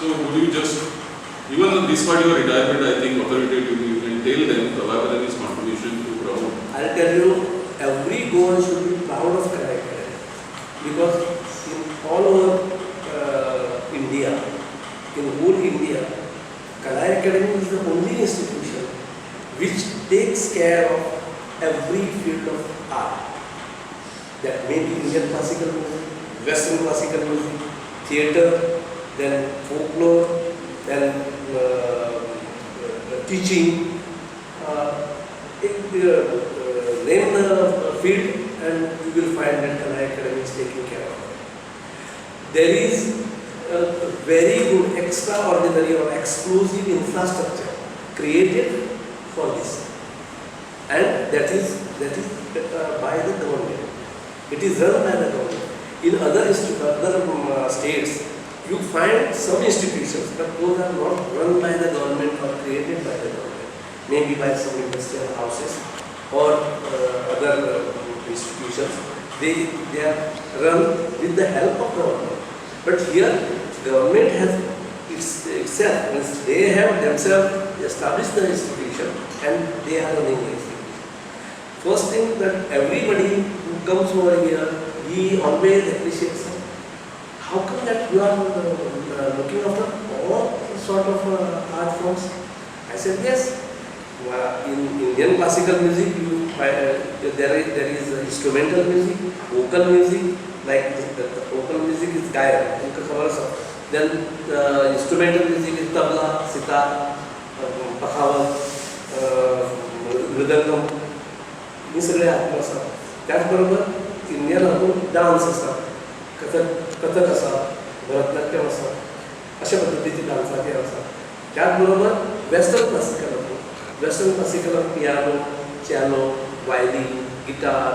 So would you just, even on this part your retirement, I think authoritatively you can tell them Prabhakaran's contribution to Brahmo. I'll tell you, every Goan should be proud of Kalai Academy, because in all over India, in whole India, Kalai Academy is the only institution which takes care of every field of art. That may be Indian classical music, Western classical music, theatre, then folklore, then teaching. Name the field and you will find that Kalai Academy is taking care of it. There is a very good, extraordinary or exclusive infrastructure created for this, and that is by the government. It is run by the government. In other states, you find some institutions, but those are not run by the government or created by the government. Maybe by some industrial houses or other institutions. They are run with the help of government. But here, government has itself, they have themselves established the institution and they are running the institution. First thing that everybody who comes over here, he always appreciates it. How come that you are looking after all sort of art forms? I said, yes. In Indian classical music, there is instrumental music, vocal music, like the vocal music is Gayan, then instrumental music is tabla, sitar, pakhaval, mridangam. हे सगळे आहेत असतात. त्याचबरोबर Indian हातून dance असतात, कथक आसा, भरतनाट्यम आसा, अशा पद्धतीचे डान्साचे आसात. त्याचबरोबर western classical western classical piano, cello, violin, guitar,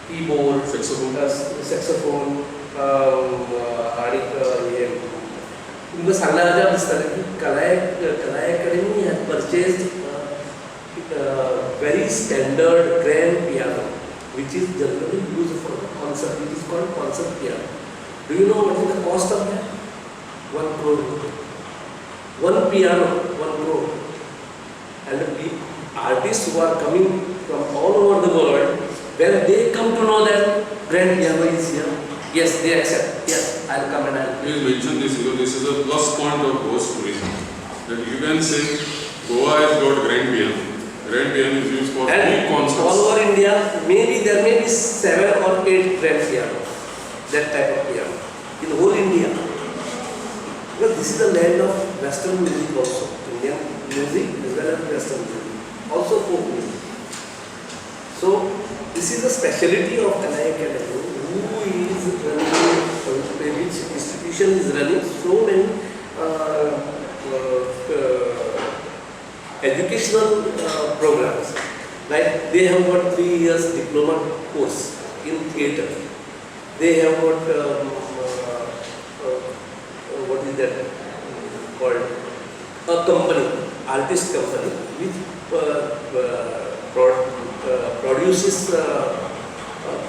keyboard, saxophone आणि हे तुमकां सांगल्यार दिसतलें की Kalai Academy has purchased very standard grand piano, which is generally used for the concert. It is called concert piano. Do you know what is the cost of that? 1 crore. One piano, 1 crore. And the artists who are coming from all over the world, when they come to know that grand piano is here, yes, they accept. Yes, I'll come and I'll. Please mention this because this is a plus point of Goa's tourism. That you can say Goa has got grand piano. Grand piano is used for big concerts. All over India, maybe there may be 7 or 8 grand pianos, that type of piano, in whole India. Because this is the land of Western music also, Indian music as well as Western music, also folk music. So this is the speciality of Kalai Academy, who is running, which institution is running so many educational programs. Like they have got 3 years diploma course in theatre. They have got what is that called? A company, artist company, which produces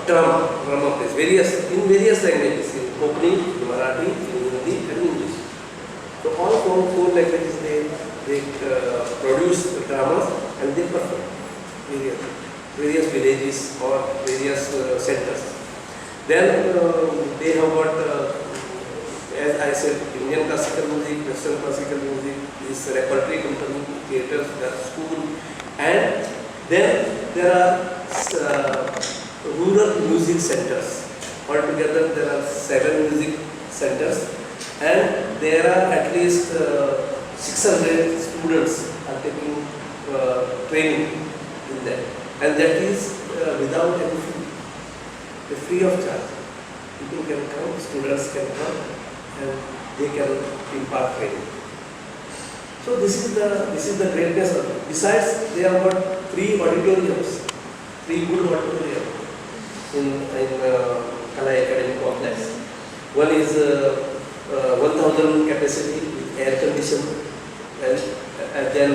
drama plays in various languages, in Konkani, in Marathi, in Hindi, and English. So all 4 languages they produce dramas and they perform various villages or various centers. Then they have got, as I said, Indian classical music, Western classical music, this repertory company, theatres, school, and then there are rural music centers. Altogether there are 7 music centers, and there are at least 600 students are taking training in that, and that is without any fee. It's free of charge. People can come, students can come, and they can impart training. So this is the greatness of it. Besides, they have got 3 auditoriums, 3 good auditoriums in Kalai Academy complex. One is 1,000 capacity with air conditioning, and then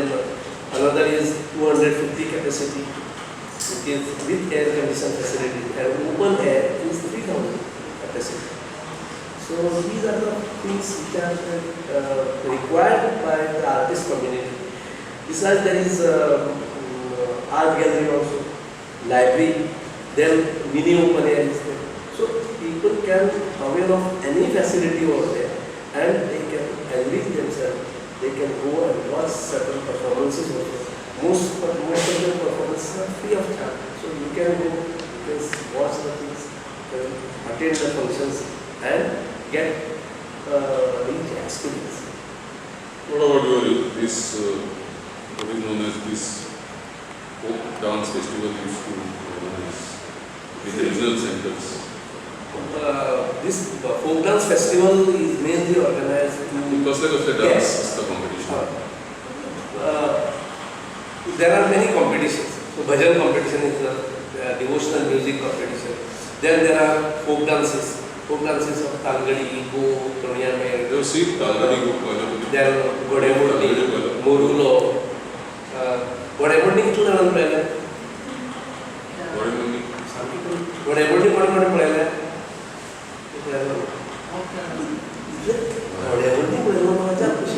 another is 250 capacity, which is with air conditioned facility, and open air is 3,000 capacity. So So these are the things which are required by the artist community. Besides, there is art gallery also, library, then mini open air is there. So people can avail of any facility over there and they can enrich themselves. They can go and watch certain performances also. Most of the performances are free of charge. So you can go, you can watch the things, attend the functions and get rich experience. What about this, what is known as this folk dance festival used to organize with regional centers? This folk dance festival is mainly organized in Because like the dance is the competition. There are many competitions. So bhajan competition is a devotional music competition. Then there are folk dances. Folk dances of Talgadi, Go, Tonyame. You see Talgadi Go. Then Godemudi, Morulo. Godemudi कितना नाम पड़ेगा? Godemudi कौन पड़ेगा? Godemudi पड़ेगा तो अच्छा कुछ?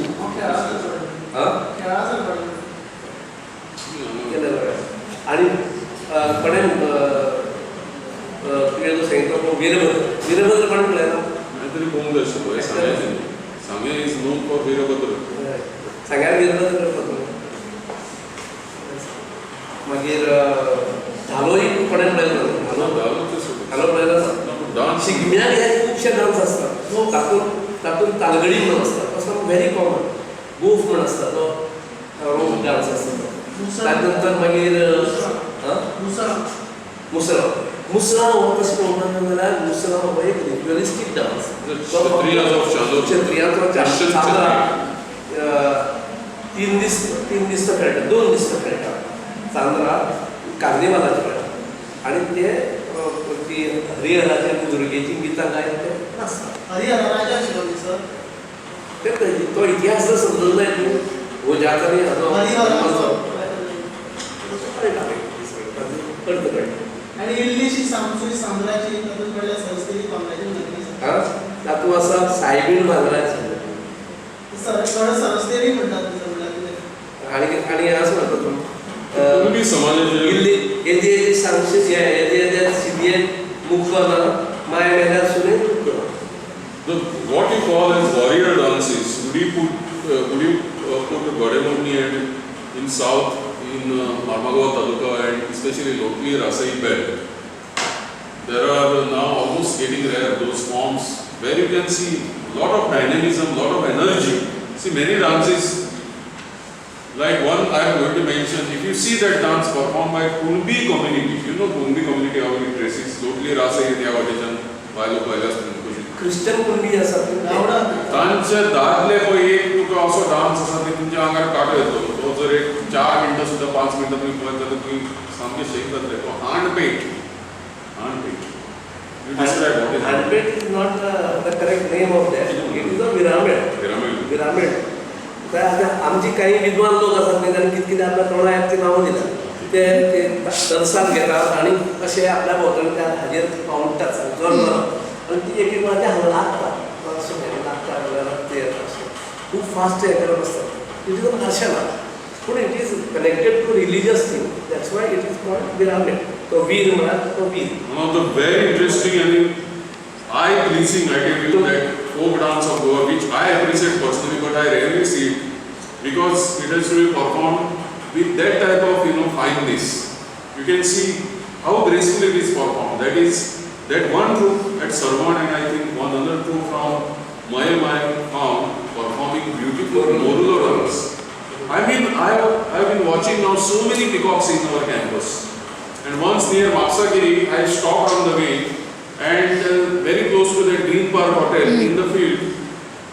हाँ? आणि पण तुझे जो सांगितलं वीरभद्र पण पळयला तरी कोण दर्शक सांगे इज नोन फॉर वीरभद्र सांग्यार वीरभद्र करतात मागीर धालोय कोणें पळयला धालो पळयला डान्स शिगम्याक हे खुबशे डान्स आसतात तातूंत तालगडी म्हणून आसता तसो व्हेरी कॉमन गोफ म्हणून आसता तो रोक डान्स आसता त्यानंतर मागीर मुसळा हो तशें पळोवपाक जाल्यार मुसळा हो एक रिच्युअलिस्टीक डान्स क्षत्रियांचो चांद्रा 3 दीस तो खेळटा 2 दीस तो खेळटा चांद्रा कार्निवालाचे खेळटा आनी ते ती हरिहराचे दुर्गेची गितां गायन ते नाचता हरिहर राजा आशिल्लो सर तो इतिहास जर समजून जाय तूं हो ज्याचा आणि इल्लीशी सामसुरी सांद्राची तातूंत म्हणल्यार संस्कृती कोंकणाची नदरी तातूंत आसा सायबीण बांगराची सरस्तेरी म्हणटात आनी असं म्हणटा कुणबी समाजाचे इल्ली येदी सांगशी येदी सिदीन मुखाना माय मेल्यार सुने what you call as warrior dances, would you put Godemoni and in south in Marmagaon Taluka and especially locally Rasai Belt. There are now almost getting rare those forms where you can see lot of dynamism, lot of energy. See many dances, like one I am going to mention. If you see that dance performed by Kunbi community, you know Kunbi community how it dresses. Locally Rasai India audition, Vilo Pailas Christian Kunbi आसा तांचे दादले पळय एक तुका असो dance आसा ते तुमच्या आंगार काटो येतो तो जर एक 4 मिनटां सुद्दां 5 मिनटां तुमी पळयत जाल्यार तुमी सामके शेक जातले तो हांडपेट यू डिस्क्राइब व्हॉट इज हांडपेट is not the correct name of that it is a pyramid तर आमची काही विद्वान लोक आसात न्ही तांणी कितें कितें आपल्या तोंडाक ती नांवां दिल्यात ते दर्सान घेतात आनी अशे आपल्या भोंवतणी त्या हाजेर पावंटात जल्म आणि ती एक वेळाच्या हांगा लागता अशें लागता जाल्यार ते खूब फास्ट हें करप आसता it is a martial art पूण it is connected to religious thing that's why it is called pyramid तो वीर म्हळ्यार तो वीर one of the very interesting and eye pleasing I can tell you that folk dance of Goa which I appreciate personally but I rarely see it because it has to be performed with that type of fineness. You can see how gracefully it is performed. That is that one group at Sarvan and I think one other group from Mayamai found performing beautiful Morulo dance. I mean, I have been watching now so many peacocks in our campus. And once near Mapsagiri, I stopped on the way and very close to the Green Park Hotel in the field,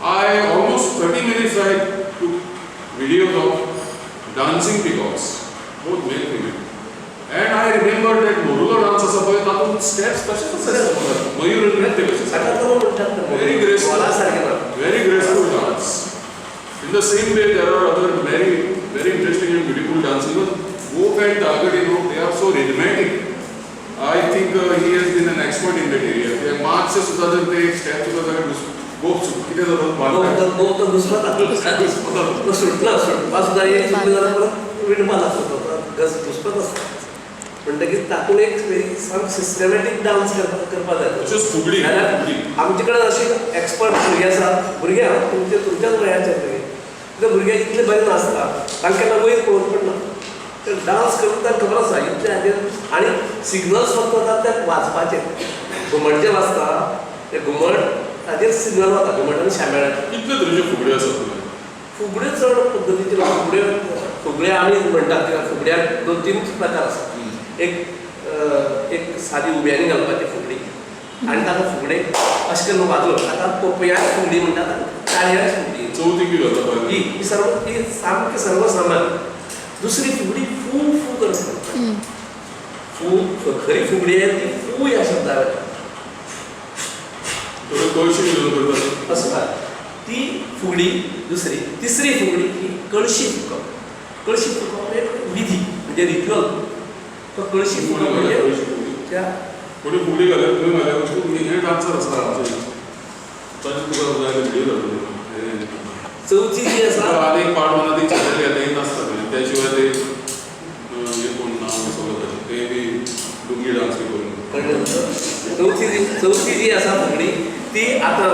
I almost 30 minutes I took videos of dancing peacocks, both male and female. And I remember that Morulo dance as a boy, तातूंत steps कशें मयूर नृत्य कशें very graceful dance. In the same way, there are other very interesting and beautiful dances. Folk and Talgadi, they are so rhythmic. I think he has been an expert in that area. March से सुधा जब ते steps सुधा गोप किती जातात तो दुसरा तो सुटला सुद्धा एक सुटलं जाणार परत विणपा लागतो घुसपत असतो म्हणटकीर तातूंत एक सिस्टमॅटीक डान्स करपा जाय तशेंच फुगडी आमचे कडेन अशी एक्सपर्ट भुरगे आसात भुरगे तुमच्याच वयाचे भुरगे भुरगे इतले बरे नाचता तांकां केन्ना वयर पळोवंक पडना ते डान्स करून तांकां खबर आसा इतले हाजेर आनी सिग्नल्स फक्त आतां ते वाजपाचे घुमट जे वाजता ते घुमट ताजेर सिग्नल वता घुमट आनी शामेळाचे कितले तरेचे फुगडी आसात फुगड्यो चड पद्दतीचे फुगड्यो आमी म्हणटात किंवां फुगड्याक 2-3 प्रकार आसात एक सादी उब्यांनी घालपाची फुगडी आनी ताका फुगडे अशें करून वाजोवप आतां पोपयाक फुगडी म्हणटात ताळयाक फुगडी चवथीक बी घालता ही सामकी सर्वसामान्य दुसरी फुगडी फू फू करता फू खरी फुगडी आहे ती फू ह्या शब्दार कळशी घेवन करतात असं ती फुगडी दुसरी तिसरी फुगडी ही कळशी फुकप एक विधी म्हणजे रिच्युअल तो कळशी फुकप म्हणजे त्या कोणी फुगडी घालत तुवें घाल्या वस्तू हे डान्सर आसा आमचे ताजे तुका जाय व्हिडिओ धाडून चवथी जी आसा आनी एक पार्ट म्हणा ती चॅनल येताय नासता त्या शिवाय ते हे कोण नांव विसरलो ते बी डुंगी डान्स बी करून चवथी जी आसा फुगडी ती आतां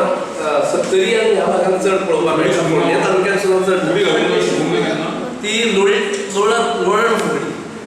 70 आनी ह्या भागांत चड पळोवपाक मेळटा ह्या तालुक्यांत सुद्दां चड फुगडी घालून ती लोळण फुगडी